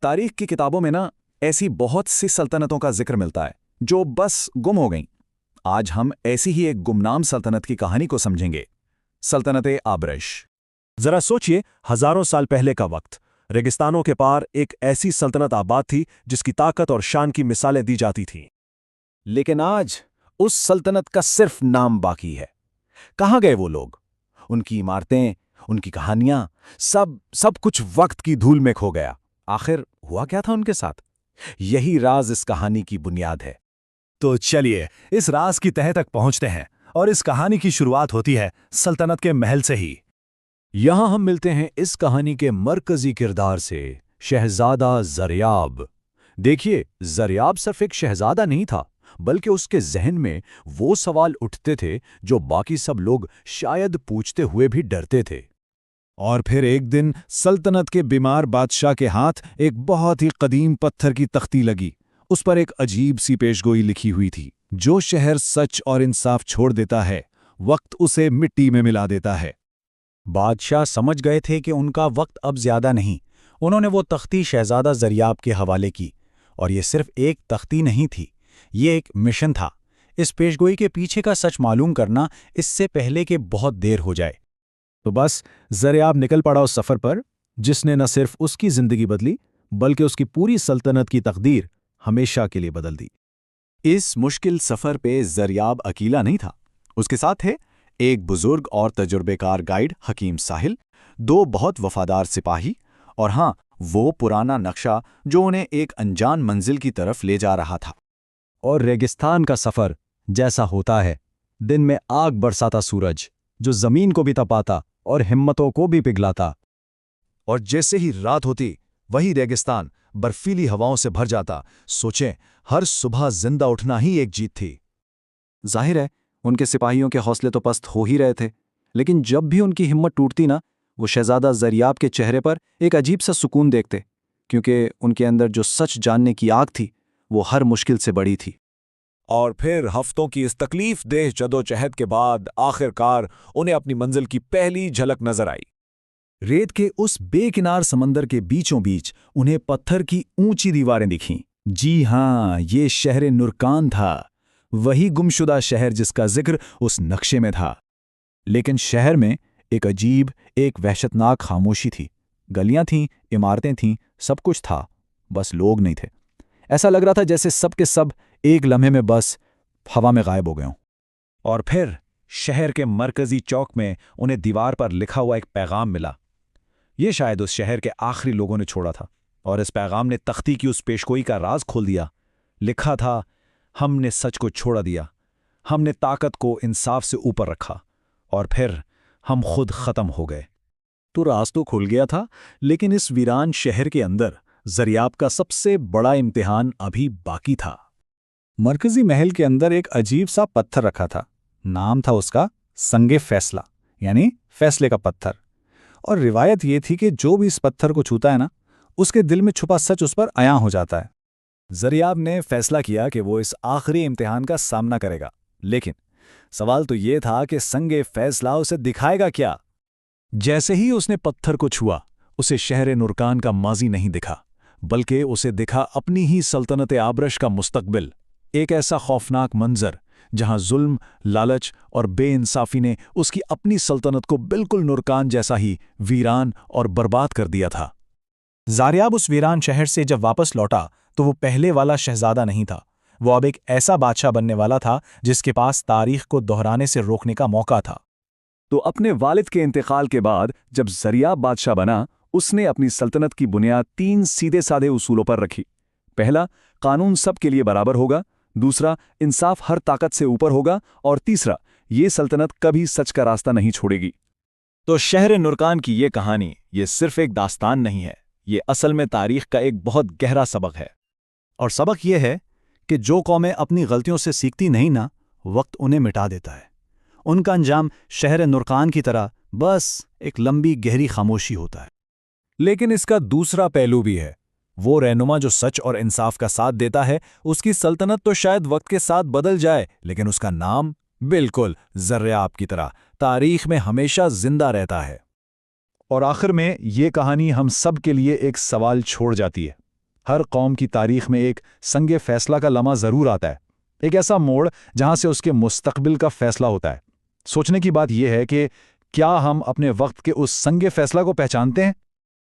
तारीख की किताबों में ना ऐसी बहुत सी सल्तनतों का जिक्र मिलता है जो बस गुम हो गईं। आज हम ऐसी ही एक गुमनाम सल्तनत की कहानी को समझेंगे, सल्तनत आबरश। जरा सोचिए, हजारों साल पहले का वक्त, रेगिस्तानों के पार एक ऐसी सल्तनत आबाद थी जिसकी ताकत और शान की मिसालें दी जाती थीं। लेकिन आज उस सल्तनत का सिर्फ नाम बाकी है। कहाँ गए वो लोग? उनकी इमारतें, उनकी कहानियां, सब कुछ वक्त की धूल में खो गया। आखिर हुआ क्या था उनके साथ? यही राज इस कहानी की बुनियाद है। तो चलिए इस राज की तह तक पहुंचते हैं, और इस कहानी की शुरुआत होती है सल्तनत के महल से ही। यहां हम मिलते हैं इस कहानी के मरकजी किरदार से, शहजादा ज़रयाब। देखिए, ज़रयाब सिर्फ एक शहजादा नहीं था, बल्कि उसके जहन में वो सवाल उठते थे जो बाकी सब लोग शायद पूछते हुए भी डरते थे। और फिर एक दिन सल्तनत के बीमार बादशाह के हाथ एक बहुत ही कदीम पत्थर की तख्ती लगी। उस पर एक अजीब सी पेशगोई लिखी हुई थी, जो शहर सच और इंसाफ छोड़ देता है, वक्त उसे मिट्टी में मिला देता है। बादशाह समझ गए थे कि उनका वक्त अब ज्यादा नहीं। उन्होंने वो तख्ती शहजादा ज़रयाब के हवाले की। और ये सिर्फ एक तख्ती नहीं थी, ये एक मिशन था। इस पेशगोई के पीछे का सच मालूम करना इससे पहले कि बहुत देर हो जाए। तो बस ज़रयाब निकल पड़ा उस सफर पर, जिसने न सिर्फ उसकी जिंदगी बदली, बल्कि उसकी पूरी सल्तनत की तकदीर हमेशा के लिए बदल दी। इस मुश्किल सफर पे ज़रयाब अकेला नहीं था। उसके साथ थे एक बुजुर्ग और तजुर्बेकार गाइड हकीम साहिल, दो बहुत वफादार सिपाही, और हाँ, वो पुराना नक्शा जो उन्हें एक अनजान मंजिल की तरफ ले जा रहा था। और रेगिस्तान का सफर जैसा होता है, दिन में आग बरसाता सूरज, जो जमीन को भी तपाता और हिम्मतों को भी पिघलाता। और जैसे ही रात होती, वही रेगिस्तान बर्फीली हवाओं से भर जाता। सोचें, हर सुबह जिंदा उठना ही एक जीत थी। जाहिर है, उनके सिपाहियों के हौसले तो पस्त हो ही रहे थे, लेकिन जब भी उनकी हिम्मत टूटती ना, वो शहजादा ज़रयाब के चेहरे पर एक अजीब सा सुकून देखते, क्योंकि उनके अंदर जो सच जानने की आग थी, वो हर मुश्किल से बड़ी थी। और फिर हफ्तों की इस तकलीफ-देह जदोजहद के बाद आखिरकार उन्हें अपनी मंजिल की पहली झलक नजर आई। रेत के उस बेकिनार समंदर के बीचों बीच उन्हें पत्थर की ऊंची दीवारें दिखीं। जी हां, ये शहर नुरकान था, वही गुमशुदा शहर जिसका जिक्र उस नक्शे में था। लेकिन शहर में एक अजीब, एक वहशतनाक खामोशी थी। गलियां थीं, इमारतें थीं, सब कुछ था, बस लोग नहीं थे। ऐसा लग रहा था जैसे सब के सब एक लम्हे में बस हवा में गायब हो गए हों। और फिर शहर के मरकजी चौक में उन्हें दीवार पर लिखा हुआ एक पैगाम मिला। ये शायद उस शहर के आखिरी लोगों ने छोड़ा था, और इस पैगाम ने तख्ती की उस पेशगोई का राज खोल दिया। लिखा था, हमने सच को छोड़ा दिया, हमने ताकत को इंसाफ से ऊपर रखा, और फिर हम खुद खत्म हो गए। तो राज तो खुल गया था, लेकिन इस वीरान शहर के अंदर ज़रयाब का सबसे बड़ा इम्तिहान अभी बाकी था। मरकजी महल के अंदर एक अजीब सा पत्थर रखा था। नाम था उसका संगे फैसला, यानी फैसले का पत्थर। और रिवायत ये थी कि जो भी इस पत्थर को छूता है ना, उसके दिल में छुपा सच उस पर अयां हो जाता है। ज़रयाब ने फैसला किया कि वो इस आखिरी इम्तिहान का सामना करेगा, लेकिन सवाल तो ये था कि संगे फैसला उसे दिखाएगा क्या। जैसे ही उसने पत्थर को छुआ, उसे शहर नुरकान का माजी नहीं दिखा, बल्कि उसे दिखा अपनी ही सल्तनत आबरश का मुस्तकबिल। एक ऐसा खौफनाक मंजर जहां जुल्म, लालच और बेइंसाफी ने उसकी अपनी सल्तनत को बिल्कुल नुरकान जैसा ही वीरान और बर्बाद कर दिया था। ज़रयाब उस वीरान शहर से जब वापस लौटा, तो वो पहले वाला शहजादा नहीं था। वो अब एक ऐसा बादशाह बनने वाला था जिसके पास तारीख को दोहराने से रोकने का मौका था। तो अपने वालिद के इंतकाल के बाद जब ज़रयाब बादशाह बना, उसने अपनी सल्तनत की बुनियाद 3 सीधे साधे उसूलों पर रखी। पहला, कानून सब के लिए बराबर होगा। दूसरा, इंसाफ हर ताकत से ऊपर होगा। और तीसरा, ये सल्तनत कभी सच का रास्ता नहीं छोड़ेगी। तो शहर नुरकान की ये कहानी, ये सिर्फ एक दास्तान नहीं है, ये असल में तारीख का एक बहुत गहरा सबक है। और सबक ये है कि जो कौमें अपनी गलतियों से सीखती नहीं ना, वक्त उन्हें मिटा देता है। उनका अंजाम शहर नुरकान की तरह बस एक लंबी गहरी खामोशी होता है। लेकिन इसका दूसरा पहलू भी है। वो रहनुमा जो सच और इंसाफ का साथ देता है, उसकी सल्तनत तो शायद वक्त के साथ बदल जाए, लेकिन उसका नाम बिल्कुल ज़रयाब की तरह तारीख में हमेशा जिंदा रहता है। और आखिर में ये कहानी हम सब के लिए एक सवाल छोड़ जाती है हर कौम की तारीख में एक संगे फैसला का लम्हा ज़रूर आता है, एक ऐसा मोड़ जहां से उसके मुस्तकबिल का फैसला होता है। सोचने की बात यह है कि क्या हम अपने वक्त के उस संगे फैसला को पहचानते हैं?